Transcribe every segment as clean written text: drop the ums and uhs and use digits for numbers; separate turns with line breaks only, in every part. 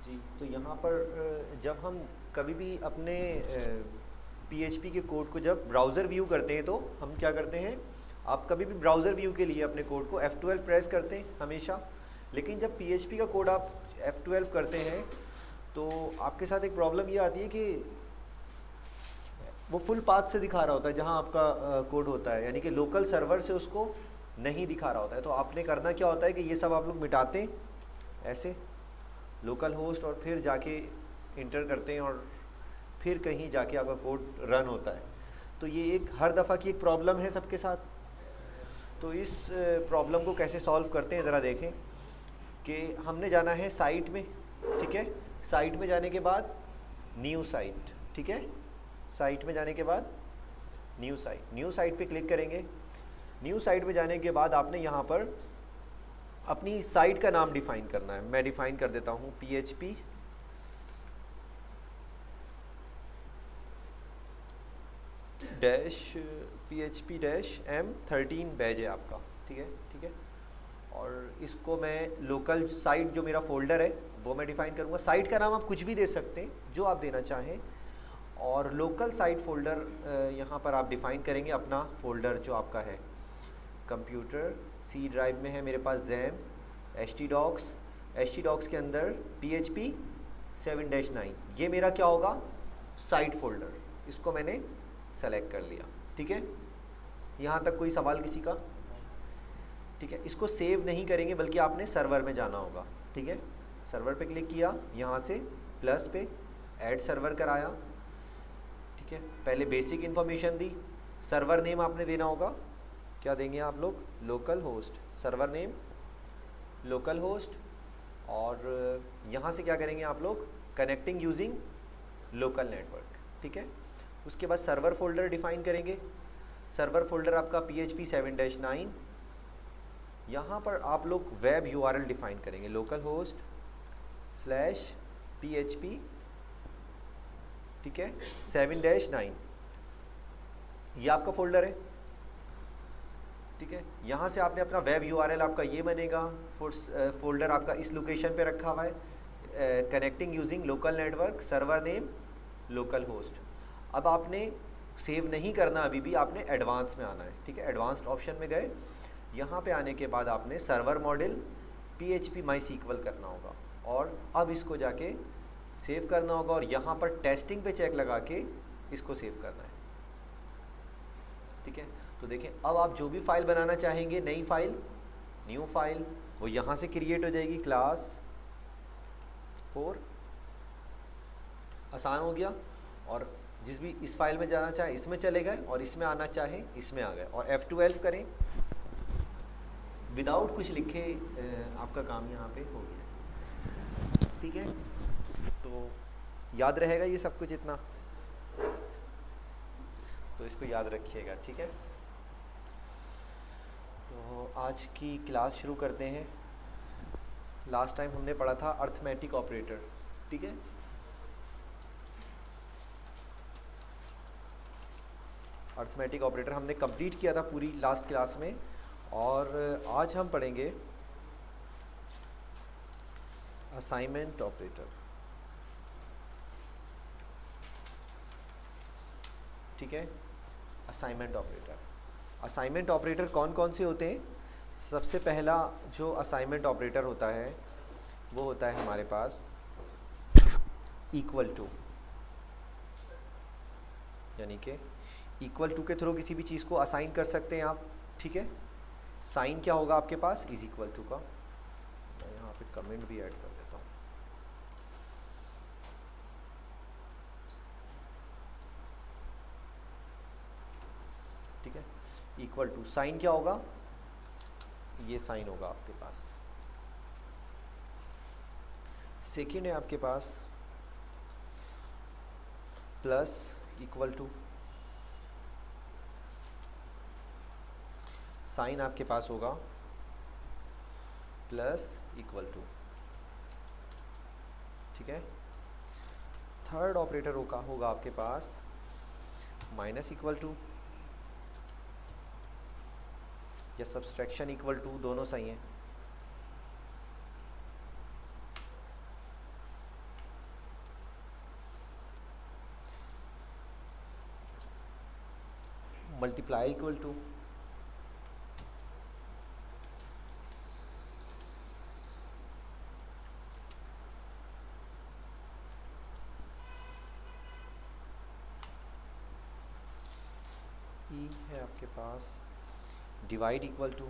जी, तो यहाँ पर जब हम कभी भी अपने पीएचपी के कोड को जब ब्राउज़र व्यू करते हैं तो हम क्या करते हैं, आप कभी भी ब्राउज़र व्यू के लिए अपने कोड को F12 प्रेस करते हैं हमेशा। लेकिन जब पीएचपी का कोड आप F12 करते हैं तो आपके साथ एक प्रॉब्लम ये आती है कि वो फुल पाथ से दिखा रहा होता है जहाँ आपका कोड होता है, यानी कि लोकल सर्वर से उसको नहीं दिखा रहा होता है। तो आपने करना क्या होता है कि ये सब आप लोग मिटाते हैं ऐसे लोकल होस्ट और फिर जाके इंटर करते हैं और फिर कहीं जाके आपका कोड रन होता है। तो ये एक हर दफ़ा की एक प्रॉब्लम है सबके साथ। तो इस प्रॉब्लम को कैसे सॉल्व करते हैं ज़रा देखें कि हमने जाना है साइट में, ठीक है। साइट में जाने के बाद न्यू साइट, ठीक है। साइट में जाने के बाद न्यू साइट पे क्लिक करेंगे। न्यू साइट में जाने के बाद आपने यहाँ पर अपनी साइट का नाम डिफ़ाइन करना है। मैं डिफ़ाइन कर देता हूँ PHP डैश M13 बैज है आपका, ठीक है, ठीक है। और इसको मैं लोकल साइट जो मेरा फोल्डर है वो मैं डिफ़ाइन करूँगा। साइट का नाम आप कुछ भी दे सकते हैं जो आप देना चाहें। और लोकल साइट फोल्डर यहाँ पर आप डिफ़ाइन करेंगे अपना फोल्डर जो आपका है। कंप्यूटर C ड्राइव में है मेरे पास XAMPP, htdocs के अंदर PHP 7-9, ये मेरा क्या होगा, साइट फोल्डर। इसको मैंने सेलेक्ट कर लिया, ठीक है। यहाँ तक कोई सवाल किसी का? ठीक है। इसको सेव नहीं करेंगे बल्कि आपने सर्वर में जाना होगा, ठीक है। सर्वर पे क्लिक किया, यहाँ से प्लस पे ऐड सर्वर कराया, ठीक है। पहले बेसिक इन्फॉर्मेशन दी, सर्वर नेम आपने देना होगा। क्या देंगे आप लोग, local host, server name local host. और यहाँ से क्या करेंगे आप लोग, कनेक्टिंग यूजिंग लोकल नेटवर्क, ठीक है। उसके बाद सर्वर फोल्डर डिफ़ाइन करेंगे। सर्वर फोल्डर आपका PHP 7-9। यहाँ पर आप लोग वेब URL डिफ़ाइन करेंगे, लोकल होस्ट /PHP, ठीक है, 7-9। ये आपका फोल्डर है, ठीक है। यहाँ से आपने अपना वेब URL आपका ये बनेगा। फोल्डर आपका इस लोकेशन पे रखा हुआ है, connecting using local network, server name local host. अब आपने सेव नहीं करना, अभी भी आपने एडवांस में आना है, ठीक है। एडवांस्ड ऑप्शन में गए, यहाँ पे आने के बाद आपने सर्वर मॉडल PHP MySQL करना होगा और अब इसको जाके सेव करना होगा और यहाँ पर टेस्टिंग पे चेक लगा के इसको सेव करना है, ठीक है। तो देखें, अब आप जो भी फाइल बनाना चाहेंगे, नई फाइल, न्यू फाइल, वो यहाँ से क्रिएट हो जाएगी, क्लास 4, आसान हो गया। और जिस भी इस फाइल में जाना चाहे इसमें चले गए और इसमें आना चाहे इसमें आ गए। और F12 करें, विदाउट कुछ लिखे आपका काम यहाँ पे हो गया, ठीक है। तो याद रहेगा ये सब कुछ इतना, तो इसको याद रखिएगा, ठीक है। तो आज की क्लास शुरू करते हैं। लास्ट टाइम हमने पढ़ा था अर्थमेटिक ऑपरेटर, ठीक है। अर्थमेटिक ऑपरेटर हमने कंप्लीट किया था पूरी लास्ट क्लास में। और आज हम पढ़ेंगे असाइनमेंट ऑपरेटर, ठीक है। असाइनमेंट ऑपरेटर, असाइनमेंट ऑपरेटर कौन कौन से होते हैं? सबसे पहला जो असाइनमेंट ऑपरेटर होता है वो होता है हमारे पास इक्वल टू, यानी कि इक्वल टू के थ्रू किसी भी चीज़ को असाइन कर सकते हैं आप, ठीक है। साइन क्या होगा आपके पास, इज इक्वल टू का, मैं यहाँ पे कमेंट भी ऐड कर देता हूँ, ठीक है। इक्वल टू, साइन क्या होगा, ये साइन होगा आपके पास। सेकेंड है आपके पास प्लस इक्वल टू, साइन आपके पास होगा प्लस इक्वल टू, ठीक है। थर्ड ऑपरेटर होगा आपके पास माइनस इक्वल टू या सब्सट्रैक्शन इक्वल टू, दोनों सही हैं, मल्टीप्लाई इक्वल टू ई है आपके पास, डिवाइड इक्वल टू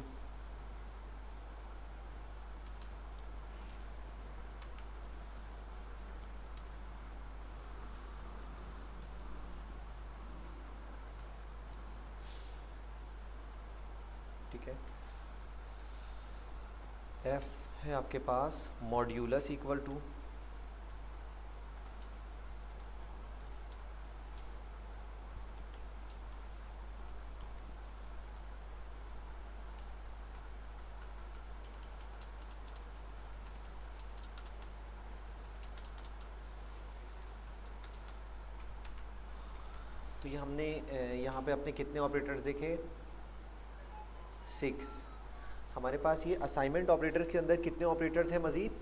ठीक है, एफ है आपके पास मॉड्यूलस इक्वल टू तो ये हमने यहाँ पे अपने कितने ऑपरेटर्स देखे, 6। हमारे पास ये असाइनमेंट ऑपरेटर के अंदर कितने ऑपरेटर्स हैं मज़ीद,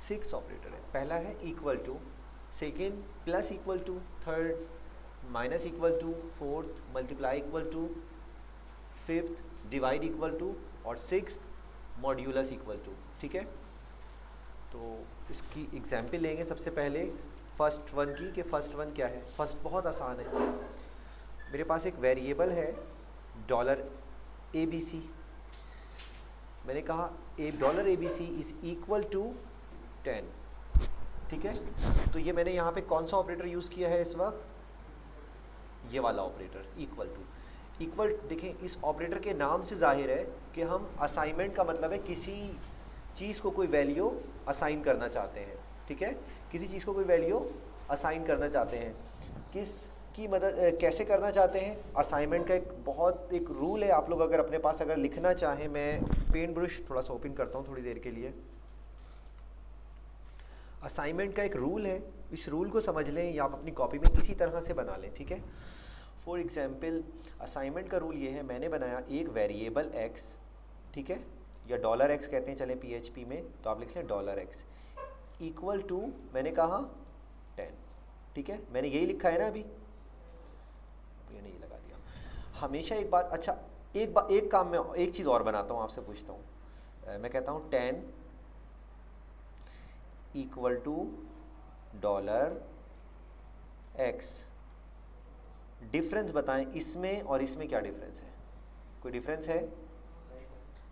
6 ऑपरेटर है। पहला है equal to, second plus equal to, third minus equal to, fourth multiply equal to, fifth divide equal to, और सिक्स्थ मॉड्यूलस इक्वल टू। ठीक है, तो इसकी एग्जाम्पल लेंगे सबसे पहले फर्स्ट वन की, कि फर्स्ट वन क्या है। फर्स्ट बहुत आसान है, मेरे पास एक वेरिएबल है $ABC। मैंने कहा $ABC इज़ इक्वल टू 10। ठीक है, तो ये मैंने यहाँ पे कौन सा ऑपरेटर यूज़ किया है इस वक्त, ये वाला ऑपरेटर इक्वल टू। इक्वल देखें, इस ऑपरेटर के नाम से जाहिर है कि हम असाइनमेंट का मतलब है किसी चीज़ को कोई वैल्यू असाइन करना चाहते हैं। ठीक है, किसी चीज़ को कोई वैल्यू असाइन करना चाहते हैं, किस की मदद कैसे करना चाहते हैं। असाइनमेंट का एक रूल है, आप लोग अगर अपने पास अगर लिखना चाहें, मैं पेन ब्रश थोड़ा सा ओपन करता हूँ थोड़ी देर के लिए। असाइनमेंट का एक रूल है, इस रूल को समझ लें या आप अपनी कॉपी में इसी तरह से बना लें। ठीक है, फॉर एग्जांपल असाइनमेंट का रूल ये है, मैंने बनाया एक वेरिएबल x, ठीक है, या $x कहते हैं चलें PHP में, तो आप लिख लें $x इक्वल टू, मैंने कहा 10। ठीक है, मैंने यही लिखा है ना अभी, ये नहीं लगा दिया। हमेशा एक बात, अच्छा एक काम में एक चीज़ और बनाता हूँ, आपसे पूछता हूँ। मैं कहता हूँ 10 इक्वल टू $x। डिफरेंस बताएं, इसमें और इसमें क्या डिफरेंस है, कोई डिफरेंस है?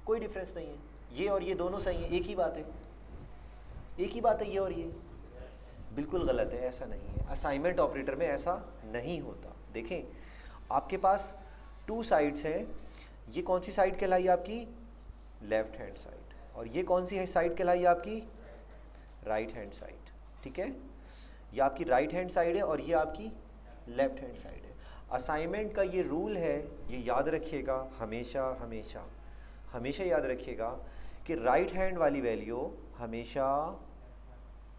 कोई डिफरेंस नहीं है, ये और ये दोनों सही है, एक ही बात है, एक ही बात है ये और ये। बिल्कुल गलत है, ऐसा नहीं है। असाइनमेंट ऑपरेटर में ऐसा नहीं होता। देखें, आपके पास 2 साइड्स हैं, ये कौन सी साइड कहलाई आपकी, लेफ्ट हैंड साइड, और ये कौन सी साइड कहलाई आपकी, राइट हैंड साइड। ठीक है, ये आपकी राइट हैंड साइड है और ये आपकी लेफ्ट हैंड साइड है। असाइनमेंट का ये रूल है, ये याद रखिएगा, हमेशा हमेशा हमेशा याद रखिएगा कि राइट हैंड वाली वैल्यू हमेशा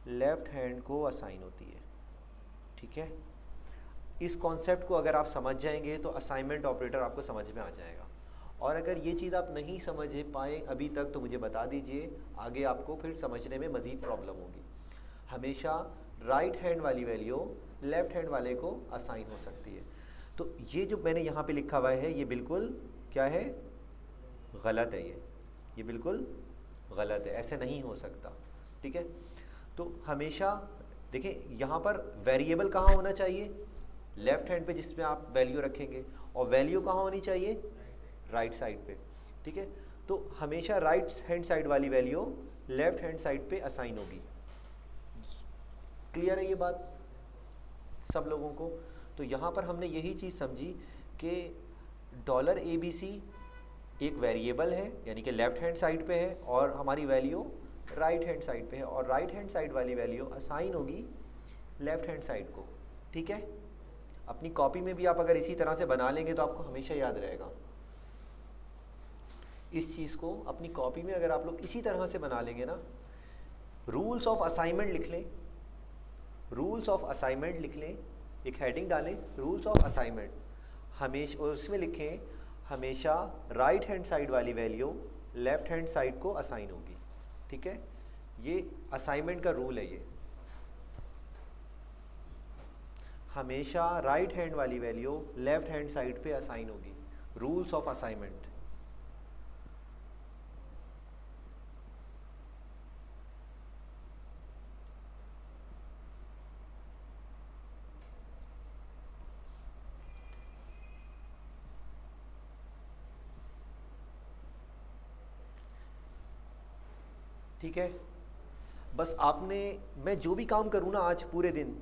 लेफ्ट हैंड को असाइन होती है। ठीक है, इस कॉन्सेप्ट को अगर आप समझ जाएंगे तो असाइनमेंट ऑपरेटर आपको समझ में आ जाएगा। और अगर ये चीज़ आप नहीं समझ पाए अभी तक तो मुझे बता दीजिए, आगे आपको फिर समझने में मज़ीद प्रॉब्लम होगी। हमेशा राइट हैंड वाली वैल्यू लेफ्ट हैंड वाले को असाइन हो सकती है। तो ये जो मैंने यहाँ पे लिखा हुआ है, ये बिल्कुल क्या है, गलत है। ये बिल्कुल गलत है, ऐसे नहीं हो सकता। ठीक है, तो हमेशा देखें, यहाँ पर वेरिएबल कहाँ होना चाहिए, लेफ्ट हैंड पे जिसमें आप वैल्यू रखेंगे, और वैल्यू कहाँ होनी चाहिए, राइट साइड पे। ठीक है, तो हमेशा राइट हैंड साइड वाली वैल्यू लेफ्ट हैंड साइड पे असाइन होगी। क्लियर है ये बात सब लोगों को? तो यहाँ पर हमने यही चीज़ समझी कि $ABC एक वेरिएबल है, यानी कि लेफ्ट हैंड साइड पे है, और हमारी वैल्यू राइट हैंड साइड पे है, और राइट हैंड साइड वाली वैल्यू असाइन होगी लेफ्ट हैंड साइड को। ठीक है, अपनी कॉपी में भी आप अगर इसी तरह से बना लेंगे तो आपको हमेशा याद रहेगा। इस चीज़ को अपनी कॉपी में अगर आप लोग इसी तरह से बना लेंगे ना, रूल्स ऑफ असाइनमेंट लिख लें, रूल्स ऑफ असाइनमेंट लिख लें, एक हेडिंग डालें रूल्स ऑफ असाइनमेंट, हमेशा उसमें लिखें हमेशा राइट हैंड साइड वाली वैल्यू लेफ्ट हैंड साइड को असाइन होगी। ठीक है, ये असाइनमेंट का रूल है। ये हमेशा राइट हैंड वाली वैल्यू लेफ्ट हैंड साइड पे असाइन होगी, रूल्स ऑफ असाइनमेंट। ठीक है, बस आपने, मैं जो भी काम करूँ ना आज पूरे दिन,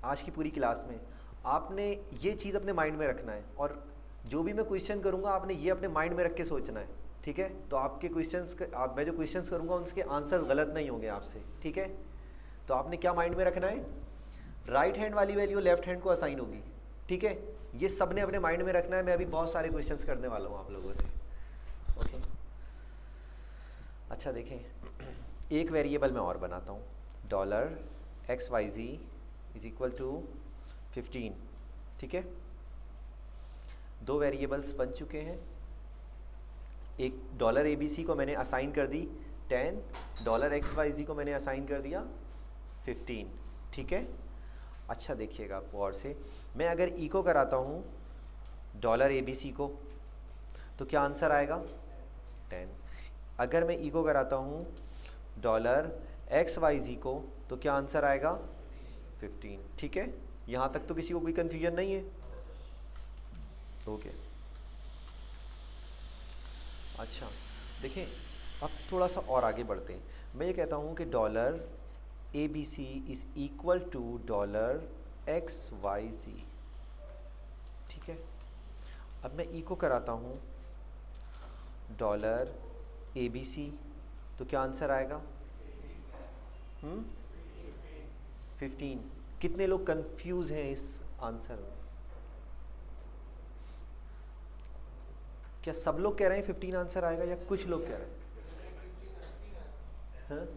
आज की पूरी क्लास में, आपने ये चीज़ अपने माइंड में रखना है, और जो भी मैं क्वेश्चन करूँगा आपने ये अपने माइंड में रख के सोचना है। ठीक है, तो आपके क्वेश्चंस, मैं जो क्वेश्चंस करूँगा उनके आंसर्स गलत नहीं होंगे आपसे। ठीक है, तो आपने क्या माइंड में रखना है, राइट हैंड वाली वैल्यू लेफ्ट हैंड को असाइन होगी। ठीक है, ये सब ने अपने माइंड में रखना है। मैं अभी बहुत सारे क्वेश्चंस करने वाला हूँ आप लोगों से। ओके, अच्छा देखें, एक वेरिएबल मैं और बनाता हूँ, $XYZ इज इक्वल टू 15। ठीक है, दो वेरिएबल्स बन चुके हैं। एक $ABC को मैंने असाइन कर दी 10, $XYZ को मैंने असाइन कर दिया 15। ठीक है, अच्छा देखिएगा आप और से, मैं अगर इको कराता हूँ $ABC को तो क्या आंसर आएगा, 10। अगर मैं इको कराता हूँ $XYZ को तो क्या आंसर आएगा, 15। ठीक है, यहाँ तक तो किसी को कोई कन्फ्यूजन नहीं है। ओके, अच्छा देखें, अब थोड़ा सा और आगे बढ़ते हैं। मैं ये कहता हूँ कि $ABC is equal to $XYZ। ठीक है, अब मैं इको कराता हूँ $ABC तो क्या आंसर आएगा, 15। कितने लोग कंफ्यूज हैं इस आंसर में, क्या सब लोग कह रहे हैं 15 आंसर आएगा या कुछ लोग कह रहे हैं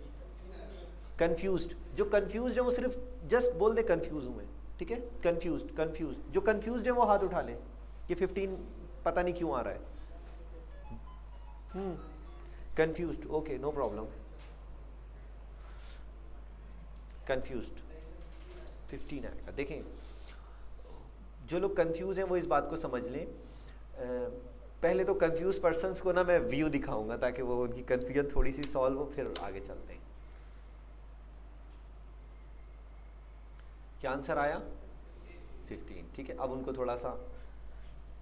कंफ्यूज्ड? जो कंफ्यूज्ड है वो सिर्फ जस्ट बोल दे कंफ्यूज हूँ मैं। ठीक है, कंफ्यूज्ड, जो कंफ्यूज्ड है वो हाथ उठा ले कि 15 पता नहीं क्यों आ रहा है। Confused, okay, no problem. Confused 15 आएगा। देखें, जो लोग कंफ्यूज हैं वो इस बात को समझ लें। पहले तो कंफ्यूज पर्सन्स को ना मैं व्यू दिखाऊंगा ताकि वो उनकी कंफ्यूजन थोड़ी सी सॉल्व हो, फिर आगे चलते हैं। क्या आंसर आया, 15। ठीक है, अब उनको थोड़ा सा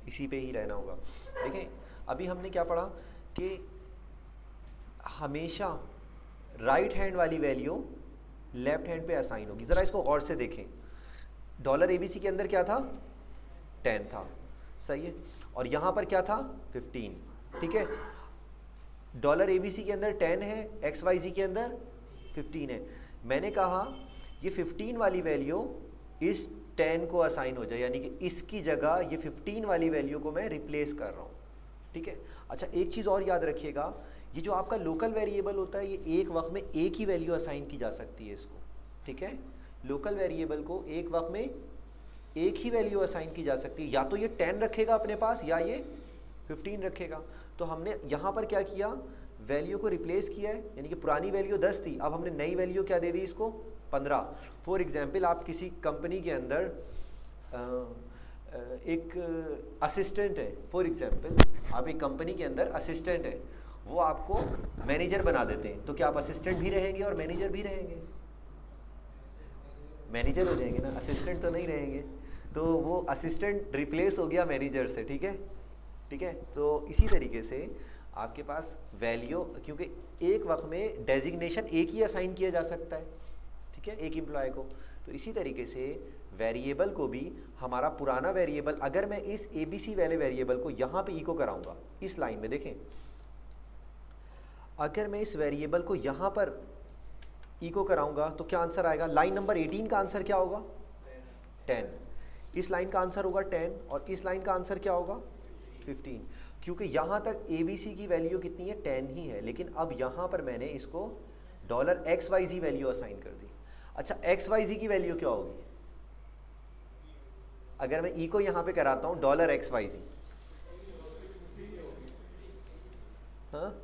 इसी पे ही रहना होगा। देखें, अभी हमने क्या पढ़ा कि हमेशा राइट हैंड वाली वैल्यू लेफ्ट हैंड पे असाइन होगी। ज़रा इसको गौर से देखें, $ABC के अंदर क्या था, 10 था, सही है, और यहाँ पर क्या था, 15। ठीक है, $ABC के अंदर 10 है, XYZ के अंदर 15 है। मैंने कहा ये 15 वाली वैल्यू इस 10 को असाइन हो जाए, यानी कि इसकी जगह ये 15 वाली वैल्यू को मैं रिप्लेस कर रहा हूँ। ठीक है, अच्छा एक चीज़ और याद रखिएगा, ये जो आपका लोकल वेरिएबल होता है ये एक वक्त में एक ही वैल्यू असाइन की जा सकती है इसको। ठीक है, लोकल वेरिएबल को एक वक्त में एक ही वैल्यू असाइन की जा सकती है, या तो ये 10 रखेगा अपने पास या ये 15 रखेगा। तो हमने यहाँ पर क्या किया, वैल्यू को रिप्लेस किया है, यानी कि पुरानी वैल्यू 10 थी, अब हमने नई वैल्यू क्या दे दी इसको, 15। फॉर एग्जाम्पल, आप किसी कंपनी के अंदर एक असिस्टेंट है, फॉर एग्जाम्पल आप एक कंपनी के अंदर असिस्टेंट है, वो आपको मैनेजर बना देते हैं, तो क्या आप असिस्टेंट भी रहेंगे और मैनेजर भी रहेंगे? मैनेजर हो जाएंगे ना, असिस्टेंट तो नहीं रहेंगे। तो वो असिस्टेंट रिप्लेस हो गया मैनेजर से। ठीक है, ठीक है, तो इसी तरीके से आपके पास वैल्यू, क्योंकि एक वक्त में डेजिग्नेशन एक ही असाइन किया जा सकता है, ठीक है, एक एम्प्लॉय को, तो इसी तरीके से वेरिएबल को भी, हमारा पुराना वेरिएबल, अगर मैं इस ABC वाले वेरिएबल को यहाँ पे इको कराऊंगा इस लाइन में, देखें, अगर मैं इस वेरिएबल को यहाँ पर इको कराऊंगा तो क्या आंसर आएगा, लाइन नंबर 18 का आंसर क्या होगा, 10। इस लाइन का आंसर होगा 10 और इस लाइन का आंसर क्या होगा, 15, क्योंकि यहाँ तक ABC की वैल्यू कितनी है, 10 ही है, लेकिन अब यहाँ पर मैंने इसको $XYZ वैल्यू असाइन कर दी। अच्छा, XYZ की वैल्यू क्या होगी, अगर मैं ई को यहाँ पे कराता हूँ $XYZ, हाँ,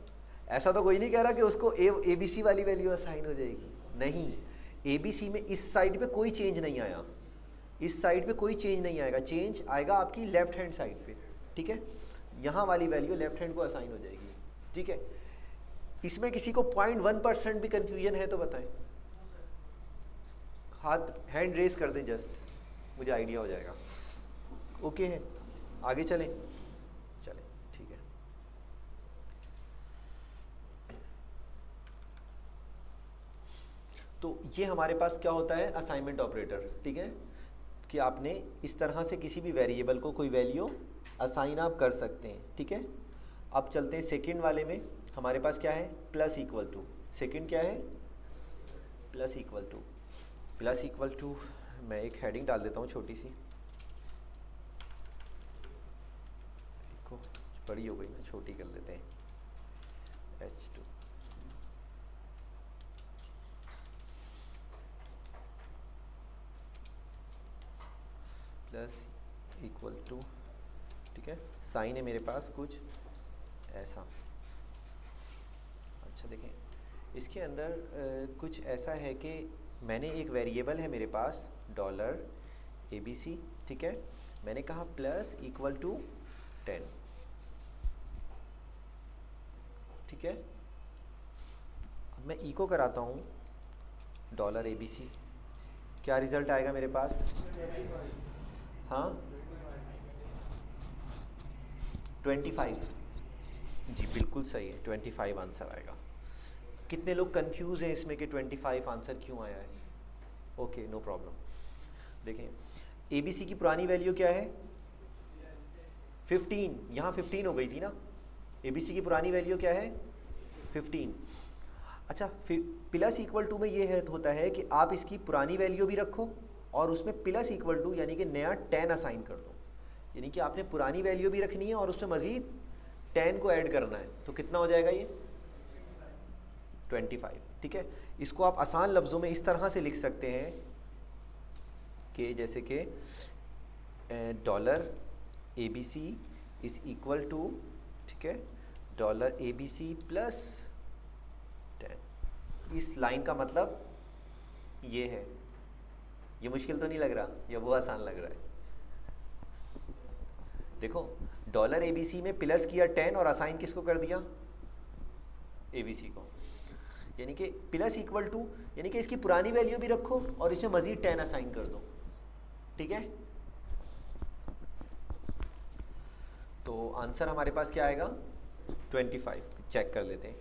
ऐसा तो कोई नहीं कह रहा कि उसको ABC वाली वैल्यू असाइन हो जाएगी, नहीं, ABC में इस साइड पे कोई चेंज नहीं आया, इस साइड पे कोई चेंज नहीं आएगा, चेंज आएगा आपकी लेफ्ट हैंड साइड पे, ठीक है। यहाँ वाली वैल्यू लेफ्ट हैंड को असाइन हो जाएगी, ठीक है। इसमें किसी को 0.1% भी कंफ्यूजन है तो बताएं, हाथ हैंड रेस कर दें जस्ट, मुझे आइडिया हो जाएगा। ओके है, आगे चलें, चलें, ठीक है। तो ये हमारे पास क्या होता है, असाइनमेंट ऑपरेटर, ठीक है, कि आपने इस तरह से किसी भी वेरिएबल को कोई वैल्यू असाइन आप कर सकते हैं, ठीक है। अब चलते हैं सेकंड वाले में, हमारे पास क्या है, प्लस इक्वल टू। सेकंड क्या है, plus equal to. Plus equal to मैं एक हेडिंग डाल देता हूँ छोटी सी, को बड़ी हो गई ना, छोटी कर लेते हैं, H2। प्लस इक्वल टू, ठीक है, साइन है मेरे पास कुछ ऐसा। अच्छा देखें, इसके अंदर कुछ ऐसा है कि मैंने एक वेरिएबल है मेरे पास $ABC, ठीक है, मैंने कहा प्लस इक्वल टू 10, ठीक है। अब मैं इको कराता हूँ $ABC, क्या रिज़ल्ट आएगा मेरे पास, हाँ 25, जी बिल्कुल सही है, 25 आंसर आएगा। कितने लोग कंफ्यूज हैं इसमें कि 25 आंसर क्यों आया है, ओके नो प्रॉब्लम। देखें ABC की पुरानी वैल्यू क्या है, 15, यहाँ 15 हो गई थी ना, ABC की पुरानी वैल्यू क्या है 15। अच्छा, प्लस इक्वल टू में ये है, होता है कि आप इसकी पुरानी वैल्यू भी रखो और उसमें प्लस इक्वल टू यानी कि नया 10 असाइन कर दो, यानी कि आपने पुरानी वैल्यू भी रखनी है और उसमें मज़ीद 10 को ऐड करना है, तो कितना हो जाएगा ये 25, ठीक है। इसको आप आसान लफ्ज़ों में इस तरह से लिख सकते हैं कि जैसे कि $ABC इज़ इक्वल टू, ठीक है, $ABC प्लस 10। इस लाइन का मतलब ये है, ये मुश्किल तो नहीं लग रहा या वो आसान लग रहा है, देखो $ABC में प्लस किया 10 और असाइन किसको कर दिया, ABC को, यानी कि प्लस इक्वल टू यानी कि इसकी पुरानी वैल्यू भी रखो और इसमें मज़ीद 10 असाइन कर दो, ठीक है। तो आंसर हमारे पास क्या आएगा 25, चेक कर लेते हैं,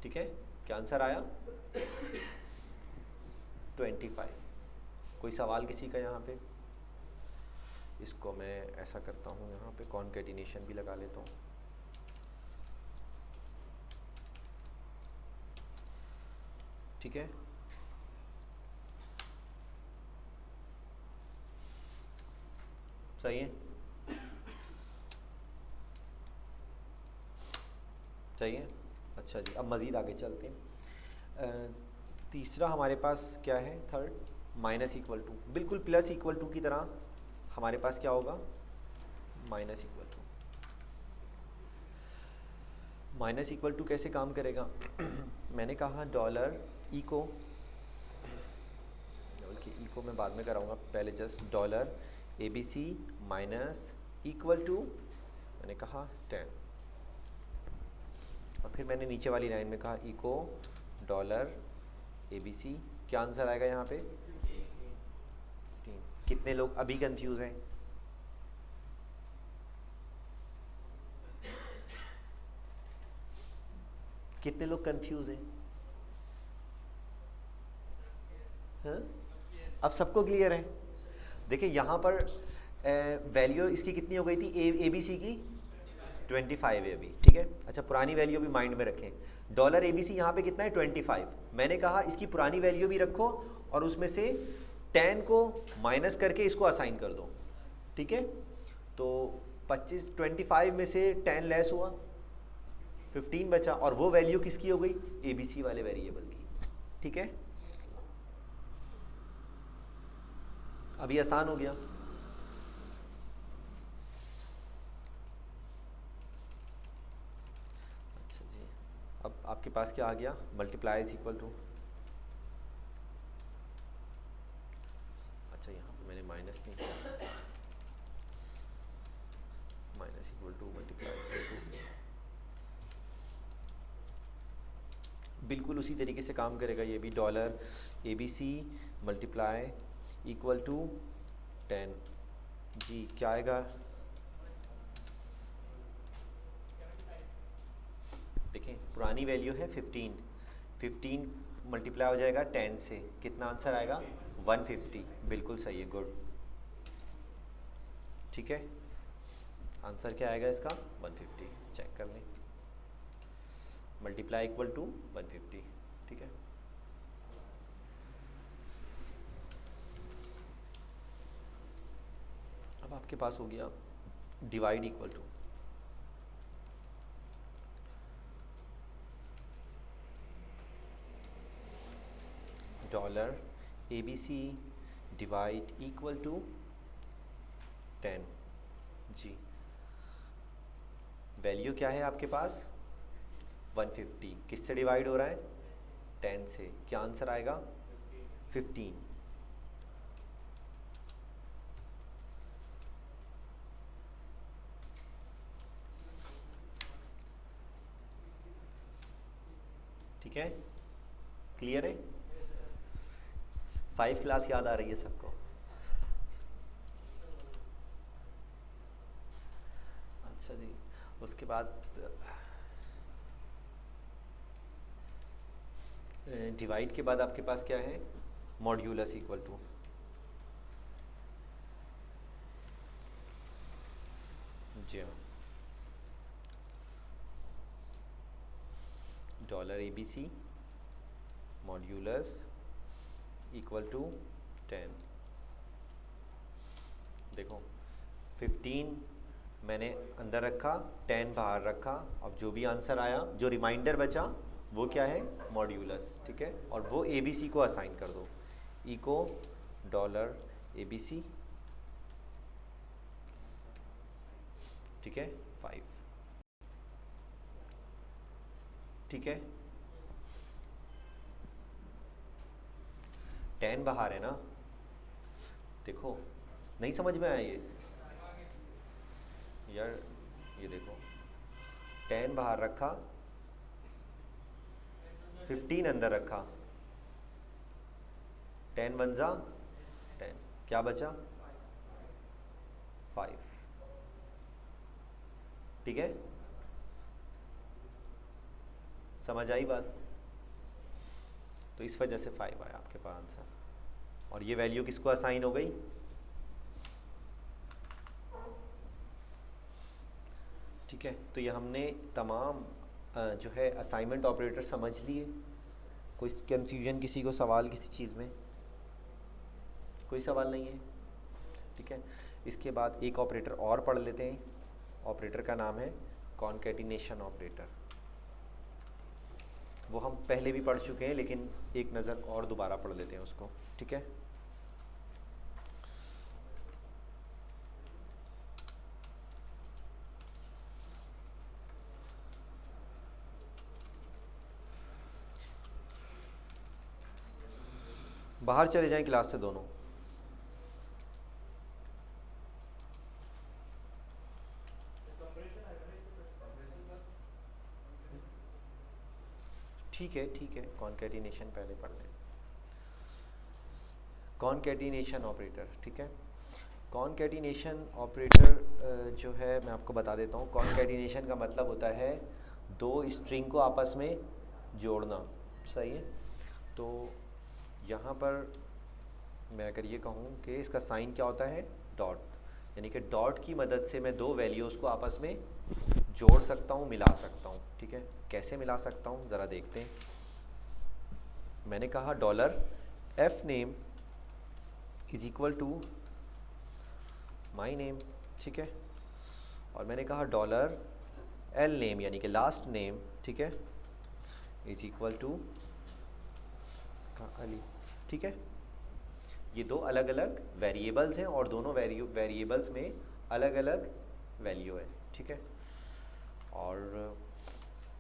ठीक है, क्या आंसर आया 25। कोई सवाल किसी का यहाँ पे, इसको मैं ऐसा करता हूँ, यहाँ पे कॉन्केटिनेशन भी लगा लेता हूँ, ठीक है। सही है, सही है, अच्छा जी। अब मज़ीद आगे चलते हैं। तीसरा हमारे पास क्या है, थर्ड, माइनस इक्वल टू। बिल्कुल प्लस इक्वल टू की तरह हमारे पास क्या होगा, minus equal to. Minus equal to कैसे काम करेगा मैंने कहा $इको, बल्कि इको मैं बाद में कराऊंगा, पहले just $ABC minus equal to, मैंने कहा 10, और फिर मैंने नीचे वाली लाइन में कहा इको $ABC, क्या आंसर आएगा यहाँ पे 15। कितने लोग अभी कंफ्यूज हैं, कितने लोग कंफ्यूज हैं, हाँ? अब सबको क्लियर है। देखिए यहाँ पर वैल्यू इसकी कितनी हो गई थी, ABC की 25 है अभी, ठीक है। अच्छा, पुरानी वैल्यू भी माइंड में रखें, $ABC यहाँ पे कितना है 25, मैंने कहा इसकी पुरानी वैल्यू भी रखो और उसमें से 10 को माइनस करके इसको असाइन कर दो, ठीक है। तो 25 में से 10 लेस हुआ, 15 बचा, और वो वैल्यू किसकी हो गई, ABC वाले वेरिएबल की, ठीक है। अभी आसान हो गया। अच्छा जी, अब आपके पास क्या आ गया, मल्टीप्लाई इज इक्वल टू, अच्छा यहाँ पे मैंने माइनस नहीं किया, minus equal to multiply to, बिल्कुल उसी तरीके से काम करेगा ये भी। Dollar ABC multiply equal to 10 जी, क्या आएगा? देखें पुरानी वैल्यू है 15, 15 मल्टीप्लाई हो जाएगा 10 से, कितना आंसर आएगा? 150, बिल्कुल सही है, गुड। ठीक है, आंसर क्या आएगा इसका? 150, चेक कर लें, मल्टीप्लाई इक्वल टू 150। ठीक है, अब आपके पास हो गया divide equal to, dollar ABC divide equal to 10 जी, वैल्यू क्या है आपके पास? 150, किससे डिवाइड हो रहा है? 10 से, क्या आंसर आएगा? 15। ठीक है, क्लियर है? 5 क्लास याद आ रही है सबको? अच्छा जी, उसके बाद डिवाइड के बाद आपके पास क्या है? मॉड्यूलस इक्वल टू, जी हाँ, dollar ABC modulus equal to 10। देखो 15 मैंने अंदर रखा, 10 बाहर रखा, अब जो भी आंसर आया, जो रिमाइंडर बचा वो क्या है? मॉड्यूलस। ठीक है, और वो ABC को असाइन कर दो, इको डॉलर ABC, ठीक है, 5। ठीक है, 10 बाहर है ना, देखो नहीं समझ में आया ये यार, ये देखो 10 बाहर रखा, 15 अंदर रखा, 10 वन जा 10, क्या बचा? 5। ठीक है, समझ आई बात? तो इस वजह से 5 आया आपके पास आंसर, और ये वैल्यू किसको असाइन हो गई? ठीक है, तो ये हमने तमाम जो है असाइनमेंट ऑपरेटर समझ लिए। कोई कन्फ्यूजन किसी को, सवाल किसी चीज़ में? कोई सवाल नहीं है? ठीक है, इसके बाद एक ऑपरेटर और पढ़ लेते हैं, ऑपरेटर का नाम है कॉन्कैटिनेशन ऑपरेटर। वो हम पहले भी पढ़ चुके हैं, लेकिन एक नज़र और दोबारा पढ़ लेते हैं उसको। ठीक है, बाहर चले जाएं क्लास से दोनों। ठीक है, ठीक है, कॉन्कैटिनेशन पहले पढ़ लें, कॉन्कैटिनेशन ऑपरेटर। ठीक है, कॉन्कैटिनेशन ऑपरेटर जो है मैं आपको बता देता हूँ। कॉन्कैटिनेशन का मतलब होता है दो स्ट्रिंग को आपस में जोड़ना। सही है, तो यहाँ पर मैं अगर ये कहूँ कि इसका साइन क्या होता है? डॉट, यानी कि डॉट की मदद से मैं दो वैल्यूज़ को आपस में जोड़ सकता हूँ, मिला सकता हूँ। ठीक है, कैसे मिला सकता हूँ ज़रा देखते हैं। मैंने कहा dollar F name is equal to my name, ठीक है, और मैंने कहा डॉलर एल नेम यानी कि लास्ट नेम, ठीक है, इज इक्वल टू अली। ठीक है, ये दो अलग अलग वेरिएबल्स हैं और दोनों वेरिएबल्स में अलग अलग वैल्यू है। ठीक है, और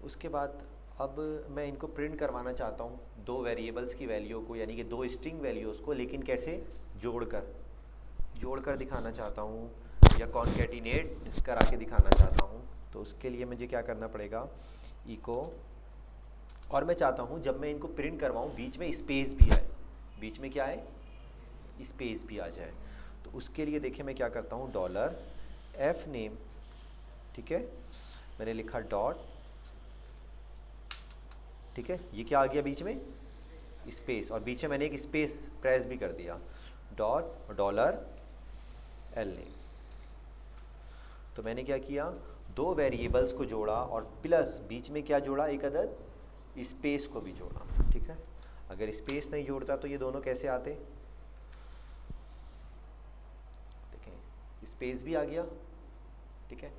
उसके बाद अब मैं इनको प्रिंट करवाना चाहता हूँ, दो वेरिएबल्स की वैल्यू को, यानी कि दो स्ट्रिंग वैल्यूज़ को, लेकिन कैसे? जोड़कर दिखाना चाहता हूँ या कॉन्केटिनेट करा के दिखाना चाहता हूँ, तो उसके लिए मुझे क्या करना पड़ेगा, इको, और मैं चाहता हूँ जब मैं इनको प्रिंट करवाऊँ बीच में स्पेस भी आए, बीच में क्या आए, स्पेस भी आ जाए। तो उसके लिए देखिए मैं क्या करता हूँ, डॉलर एफ नेम, ठीक है, मैंने लिखा डॉट, ठीक है, ये क्या आ गया बीच में, स्पेस, और बीच में मैंने एक स्पेस प्रेस भी कर दिया, डॉट डॉलर एल नेम। तो मैंने क्या किया, दो वेरिएबल्स को जोड़ा और प्लस बीच में क्या जोड़ा, एक अदद स्पेस को भी जोड़ा, ठीक है। अगर स्पेस नहीं जोड़ता तो ये दोनों कैसे आते, देखें स्पेस भी आ गया, ठीक है।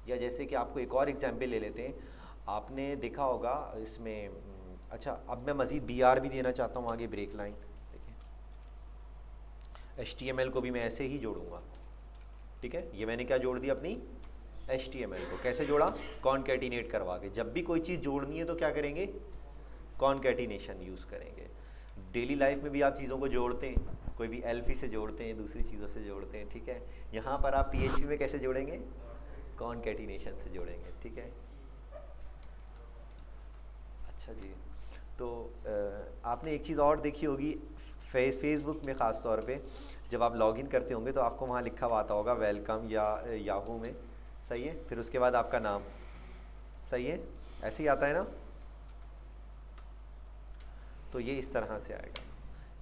या जैसे कि आपको एक और एग्जाम्पल ले लेते हैं, आपने देखा होगा इसमें, अच्छा अब मैं मज़ीद BR भी देना चाहता हूँ आगे, ब्रेक लाइन, देखिए HTML को भी मैं ऐसे ही जोड़ूंगा, ठीक है। ये मैंने क्या जोड़ दिया, अपनी HTML को कैसे जोड़ा, कॉन्कैटिनेट करवा के। जब भी कोई चीज़ जोड़नी है तो क्या करेंगे, कॉन्कैटिनेशन यूज़ करेंगे। डेली लाइफ में भी आप चीज़ों को जोड़ते हैं, कोई भी एल्फी से जोड़ते हैं, दूसरी चीज़ों से जोड़ते हैं, ठीक है। यहाँ पर आप PHP में कैसे जोड़ेंगे, कॉन्कैटिनेशन से जोड़ेंगे, ठीक है। अच्छा जी, तो आपने एक चीज़ और देखी होगी फेसबुक में ख़ास तौर पे, जब आप लॉगिन करते होंगे तो आपको वहाँ लिखा हुआ आता होगा वेलकम, या याहू में, सही है, फिर उसके बाद आपका नाम, सही है, ऐसे ही आता है ना। तो ये इस तरह से आएगा,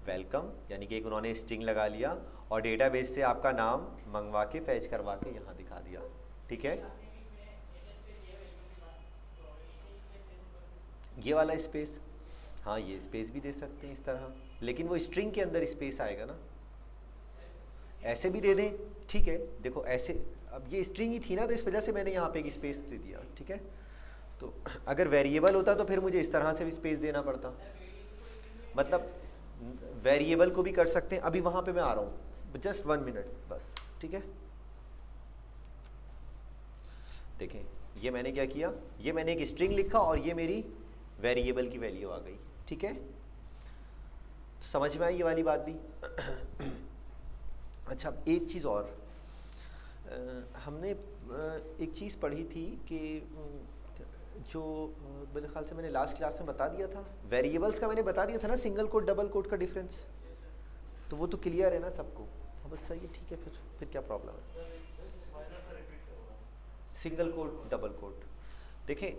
वेलकम, यानी कि एक उन्होंने स्ट्रिंग लगा लिया और डेटाबेस से आपका नाम मंगवा के फैच करवा के यहाँ दिखा दिया, ठीक है। ये वाला स्पेस, हाँ ये स्पेस भी दे सकते हैं इस तरह, लेकिन वो स्ट्रिंग के अंदर स्पेस आएगा ना, ऐसे भी दे दें, ठीक है। देखो ऐसे, अब ये स्ट्रिंग ही थी ना, तो इस वजह से मैंने यहाँ पे एक स्पेस दे दिया, ठीक है। तो अगर वेरिएबल होता तो फिर मुझे इस तरह से भी स्पेस देना पड़ता, मतलब वेरिएबल को भी कर सकते हैं। अभी वहाँ पे मैं आ रहा हूँ, जस्ट 1 मिनट बस, ठीक है। देखें ये मैंने क्या किया, ये मैंने एक स्ट्रिंग लिखा और ये मेरी वेरिएबल की वैल्यू आ गई, ठीक है। समझ में आई ये वाली बात भी। अच्छा एक चीज़ और, हमने एक चीज़ पढ़ी थी कि जो मेरे ख्याल से मैंने लास्ट क्लास में बता दिया था, वेरिएबल्स का मैंने बता दिया था ना, सिंगल कोट डबल कोट का डिफरेंस, तो वो तो क्लियर है ना सबको, हाँ बस सही है, ठीक है। फिर क्या प्रॉब्लम है, सिंगल कोट डबल कोट, देखें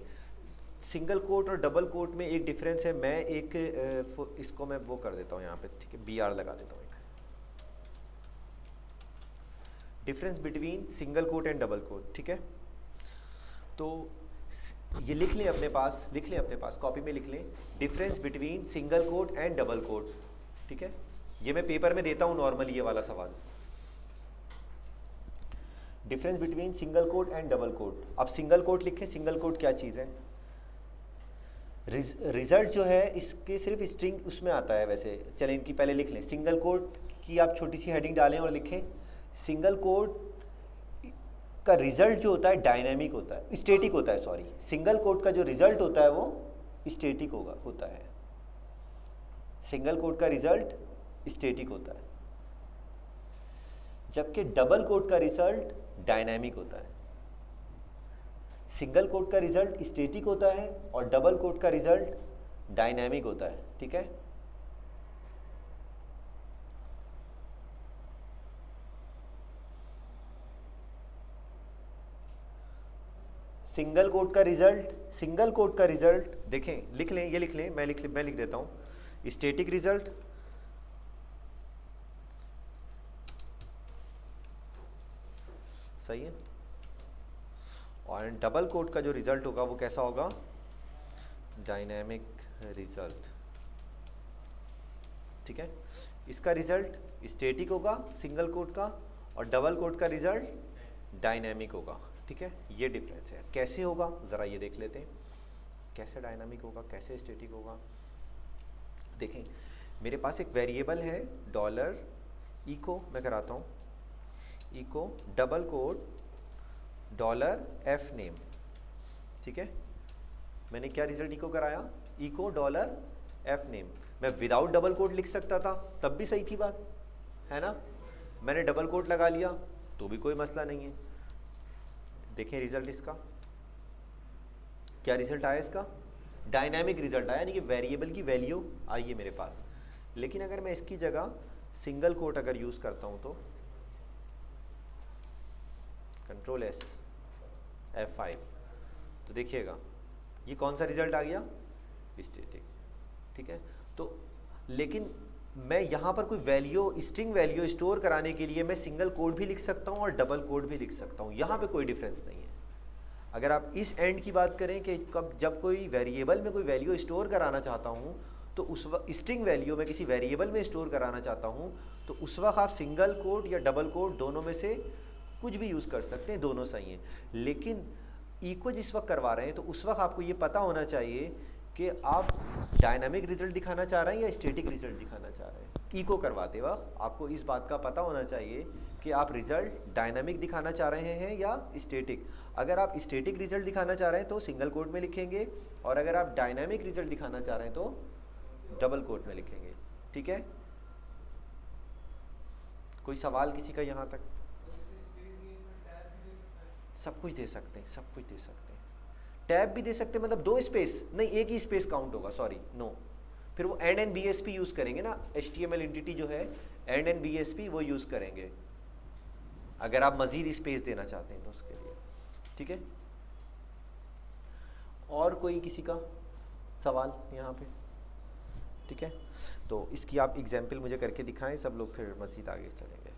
सिंगल कोट और डबल कोट में एक डिफरेंस है। मैं एक इसको मैं वो कर देता हूँ यहाँ पे, ठीक है, BR लगा देता हूँ, एक difference between single quote and double quote, ठीक है। तो ये लिख लें अपने पास, लिख लें अपने पास, कॉपी में लिख लें, difference between single quote and double quote, ठीक है। ये मैं पेपर में देता हूँ नॉर्मली ये वाला सवाल, difference between single quote and double quote. अब सिंगल कोट लिखें, सिंगल कोट क्या चीज़ है, रिजल्ट जो है इसके सिर्फ स्ट्रिंग उसमें आता है। वैसे चलें इनकी पहले लिख लें, सिंगल कोट की आप छोटी सी हेडिंग डालें और लिखें, सिंगल कोट का रिजल्ट जो होता है डायनेमिक होता है, स्टैटिक होता है, सॉरी, सिंगल कोट का जो रिजल्ट होता है वो स्टैटिक होता है, सिंगल कोट का रिजल्ट स्टैटिक होता है, जबकि डबल कोट का रिजल्ट डायनामिक होता है। सिंगल कोट का रिजल्ट स्टैटिक होता है और डबल कोट का रिजल्ट डायनामिक होता है, ठीक है। सिंगल कोट का रिजल्ट देखें, लिख लें, ये लिख लें, मैं लिख देता हूं, स्टैटिक रिजल्ट, सही है, और डबल कोट का जो रिजल्ट होगा वो कैसा होगा, डायनेमिक रिजल्ट, ठीक है। इसका रिजल्ट स्टैटिक होगा सिंगल कोट का, और डबल कोट का रिजल्ट डायनेमिक होगा, ठीक है। ये डिफरेंस है। कैसे होगा ज़रा ये देख लेते हैं, कैसे डायनामिक होगा, कैसे स्टैटिक होगा। देखें मेरे पास एक वेरिएबल है डॉलर इको, मैं कराता हूँ, echo double quote dollar F name, ठीक है। मैंने क्या रिजल्ट इको कराया, इको डॉलर एफ नेम। मैं विदाउट डबल कोट लिख सकता था, तब भी सही थी बात, है ना। मैंने डबल कोट लगा लिया तो भी कोई मसला नहीं है। देखें रिजल्ट इसका क्या रिजल्ट आया, इसका डायनामिक रिजल्ट आया, यानी कि वेरिएबल की वैल्यू आई है मेरे पास। लेकिन अगर मैं इसकी जगह सिंगल कोट अगर यूज़ करता हूँ तो कंट्रोल एस F5, तो देखिएगा ये कौन सा रिजल्ट आ गया, स्टैटिक। ठीक है, तो लेकिन मैं यहाँ पर कोई वैल्यू, स्ट्रिंग वैल्यू स्टोर कराने के लिए मैं सिंगल कोड भी लिख सकता हूँ और डबल कोड भी लिख सकता हूँ, यहाँ पे कोई डिफरेंस नहीं है। अगर आप इस एंड की बात करें कि जब कोई वेरिएबल में कोई वैल्यू स्टोर कराना चाहता हूँ तो उस वक्त स्ट्रिंग वैल्यू में किसी वेरिएबल में स्टोर कराना चाहता हूँ तो उस वक्त आप सिंगल कोड या डबल कोड दोनों में से कुछ भी यूज़ कर सकते हैं, दोनों सही हैं। लेकिन इको जिस वक्त करवा रहे हैं तो उस वक्त आपको ये पता होना चाहिए कि आप डायनामिक रिजल्ट दिखाना चाह रहे हैं या स्टैटिक रिजल्ट दिखाना चाह रहे हैं। इको करवाते वक्त आपको इस बात का पता होना चाहिए कि आप रिजल्ट डायनामिक दिखाना चाह रहे हैं या स्टैटिक। अगर आप स्टैटिक रिजल्ट दिखाना चाह रहे हैं तो सिंगल कोट में लिखेंगे, और अगर आप डायनामिक रिजल्ट दिखाना चाह रहे हैं तो डबल कोट में लिखेंगे। ठीक है, कोई सवाल किसी का यहाँ तक? सब कुछ दे सकते हैं, सब कुछ दे सकते हैं। टैब भी दे सकते हैं, मतलब 2 स्पेस नहीं, एक ही स्पेस काउंट होगा, सॉरी नो। फिर वो एंड एंड BSP यूज़ करेंगे ना, HTML एंटिटी जो है एंड एंड BSP वो यूज़ करेंगे अगर आप मज़ीद स्पेस देना चाहते हैं तो उसके लिए। ठीक है, और कोई किसी का सवाल यहाँ पे? ठीक है, तो इसकी आप एग्जाम्पल मुझे करके दिखाएं सब लोग, फिर मज़ीद आगे चलेंगे।